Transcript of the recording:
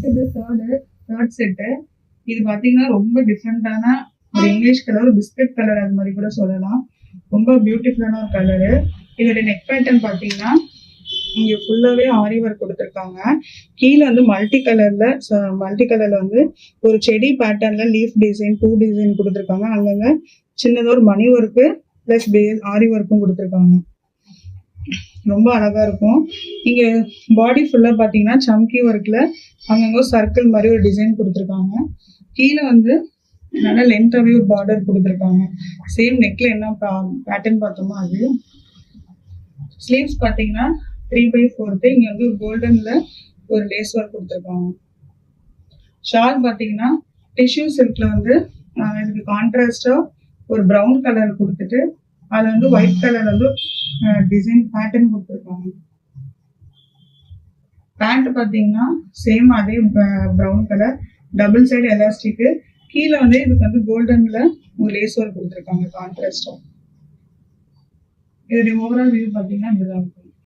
இது third set. இது பாத்தீங்கன்னா ரொம்ப டிஃப்ரெண்டான ஒரு இங்கிலீஷ் கலர், ஒரு பிஸ்கட் கலர் அது மாதிரி கூட சொல்லலாம். ரொம்ப பியூட்டிஃபுல்லான ஒரு கலரு. இதோட நெக் பேட்டர்ன் பாத்தீங்கன்னா இங்க ஃபுல்லாவே ஆரி ஒர்க் கொடுத்துருக்காங்க. கீழே வந்து மல்டி கலர்ல வந்து ஒரு செடி பேட்டர்ன்ல லீஃப் டிசைன், பூ டிசைன் கொடுத்துருக்காங்க. அங்கங்க சின்னதா ஒரு மணி ஒர்க்கு பிளஸ் ஆரி ஒர்க்கும் கொடுத்துருக்காங்க. ரொம்ப அழகா இருக்கும். இங்க பாடி ஃபுல்லா பாத்தீங்கன்னா சம்கி ஒர்க்ல அங்கங்க சர்க்கிள் மாதிரி ஒரு டிசைன் கொடுத்துருக்காங்க. கீழே வந்து நல்லா லென்த்தாவே ஒரு பார்டர் கொடுத்துருக்காங்க. சேம் நெக்ல என்ன பேட்டர்ன் பார்த்தோமோ அது. ஸ்லீவ்ஸ் பாத்தீங்கன்னா 3/4. இங்க வந்து ஒரு கோல்டன்ல ஒரு லேஸ் ஒர்க் கொடுத்துருக்காங்க. ஷால் பாத்தீங்கன்னா டிஷ்யூ சில்க்ல வந்து இதுக்கு கான்ட்ராஸ்டா ஒரு ப்ரௌன் கலர் கொடுத்துட்டு அது வந்து ஒயிட் கலர் வந்து டிசைன் பேட்டர்ன் கொடுத்துருக்காங்க. பேண்ட் பாத்தீங்கன்னா சேம் அதே brown colour, double side elastic. கீழே வந்து இதுக்கு வந்து கோல்டன்ல ஒரு லேஸ் ஒர்க் கொடுத்துருக்காங்க கான்ட்ராஸ்டா. இதோட ஓவரால் வியூ பாத்தீங்கன்னா இப்படிதான் இருக்கும்.